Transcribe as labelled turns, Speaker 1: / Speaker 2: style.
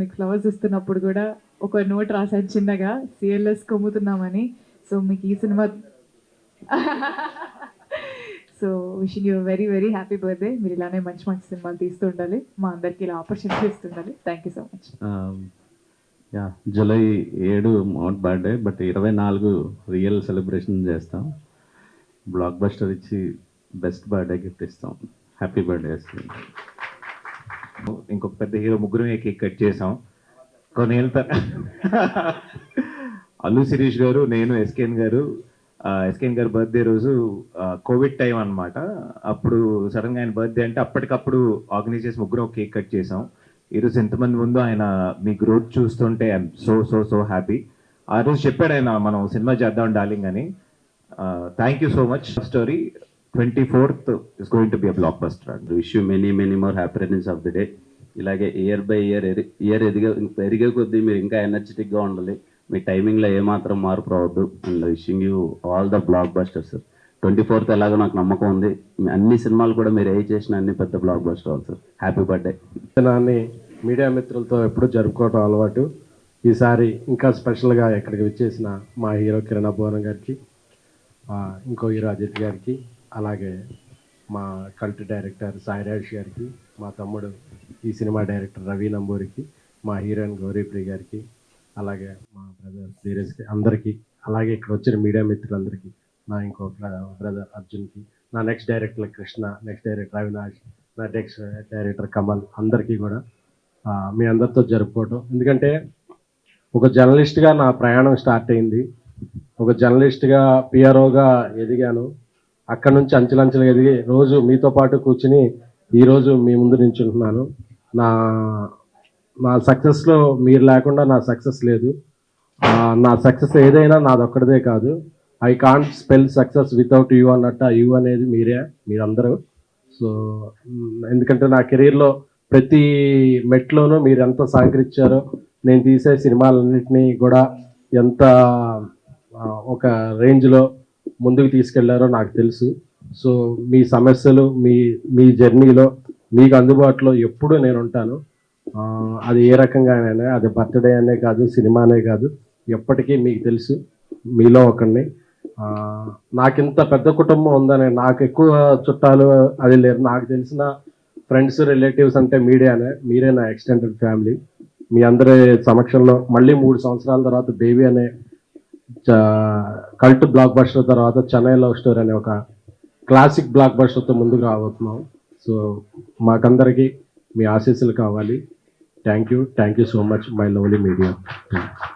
Speaker 1: మీకు ఫ్లవర్స్ ఇస్తున్నప్పుడు కూడా ఒక నోట్ రాశాను చిన్నగా, సిఎల్ఎస్ కొమ్ముతున్నామని. సో మీకు ఈ cinema so wishing you very very happy birthday. మీరు ఇలానే మంచి మంచి సినిమాలు తీస్తూ ఉండాలి, మా అందరికి ఇలా ఆపర్చునిటీ ఇస్తుండాలి. Thank you so much.
Speaker 2: July 7 మౌంట్ బర్త్డే, బట్ 24 రియల్ సెలబ్రేషన్ చేస్తాం. బ్లాక్ బస్టర్ ఇచ్చి బెస్ట్ బర్త్డే గిఫ్ట్ ఇస్తాం. Happy birthday.
Speaker 3: ఇంకొక పెద్ద హీరో ముగ్గురు కేక్ కట్ చేసాం. కొన్నేళ్ళ అల్లు శిరీష్ గారు, నేను, ఎస్కేన్ గారు బర్త్డే రోజు కోవిడ్ టైం అనమాట. అప్పుడు సడన్గా ఆయన బర్త్డే అంటే అప్పటికప్పుడు ఆర్గనైజ్ చేసి ముగ్గురు కేక్ కట్ చేసాం. ఈరోజు ఎంతమంది ముందు ఆయన మీ గ్రోత్ చూస్తుంటే ఐఎమ్ సో హ్యాపీ. ఆ రోజు చెప్పాడు ఆయన, మనం సినిమా చేద్దాం డార్లింగ్ అని. Thank you so much. Story 24th is going to be a blockbuster.
Speaker 2: Wish you many more happy returns of the day. ఇలాగే ఇయర్ బై ఇయర్ ఎదిగే కొద్దీ మీరు ఇంకా ఎనర్జెటిక్గా ఉండాలి. మీ టైమింగ్లో ఏమాత్రం మార్పు రావద్దు. And wishing you all the black busters. 24th ఎలాగో నాకు నమ్మకం ఉంది, అన్ని సినిమాలు కూడా మీరు ఏ చేసిన అన్ని పెద్ద బ్లాక్ బస్టర్ అవ్వాలి సార్. Happy birthday.
Speaker 4: దినాన్ని మీడియా మిత్రులతో ఎప్పుడు జరుపుకోవడం అలవాటు. ఈసారి ఇంకా స్పెషల్గా ఇక్కడికి వచ్చేసిన మా హీరో కిరణ్ అబ్బోరం గారికి, ఇంకో హీరో అజిత్ గారికి, అలాగే మా కల్ట్ డైరెక్టర్ సాయిరాజ్ గారికి, మా తమ్ముడు ఈ సినిమా డైరెక్టర్ రవి నంబూరికి, మా హీరోయిన్ గౌరీప్రియ గారికి, అలాగే మా బ్రదర్ ధీరజ్కి, అందరికీ, అలాగే ఇక్కడ వచ్చిన మీడియా మిత్రులందరికీ, నా ఇంకో బ్రదర్ అర్జున్కి, నా next director Krishna, next director Avinash, నా నెక్స్ట్ డైరెక్టర్ కమల్, అందరికీ కూడా మీ అందరితో జరుపుకోవటం. ఎందుకంటే ఒక జర్నలిస్ట్గా నా ప్రయాణం స్టార్ట్ అయింది. ఒక జర్నలిస్ట్గా పిఆర్ఓగా ఎదిగాను. అక్కడ నుంచి అంచెలంచెలుగా ఎదిగి రోజు మీతో పాటు కూర్చుని ఈరోజు మీ ముందు నించుంటున్నాను. నా సక్సెస్లో మీరు లేకుండా నా సక్సెస్ లేదు. నా సక్సెస్ ఏదైనా నాదొక్కడిదే కాదు. I can't spell success without you అన్నట్టు. యూ అనేది మీరందరూ. సో ఎందుకంటే నా కెరీర్లో ప్రతి మెట్లోనూ మీరు ఎంత సహకరించారో, నేను తీసే సినిమాలన్నింటినీ కూడా ఎంత ఒక రేంజ్లో ముందుకు తీసుకెళ్లారో నాకు తెలుసు. సో మీ సమస్యలు, మీ జర్నీలో మీకు అందుబాటులో ఎప్పుడూ నేను ఉంటాను. అది ఏ రకంగానైనా, అది బర్త్డే అనే కాదు, సినిమానే కాదు, ఎప్పటికీ మీకు తెలుసు మీలో ఒకరిని. నాకింత పెద్ద కుటుంబం ఉందని, నాకు ఎక్కువ చుట్టాలు అది లేరు. నాకు తెలిసిన ఫ్రెండ్స్ రిలేటివ్స్ అంటే మీరే నా ఎక్స్టెండెడ్ ఫ్యామిలీ. మీ అందరి సమక్షంలో మళ్ళీ 3 సంవత్సరాల తర్వాత బేబీ అనే కల్ట్ బ్లాక్ బస్టర్ తర్వాత చెన్నై లవ్ స్టోరీ అనే ఒక క్లాసిక్ బ్లాక్ బస్టర్తో ముందుకు రాబోతున్నాం. సో మాకందరికీ మీ ఆశీస్సులు కావాలి. Thank you so much my lovely media.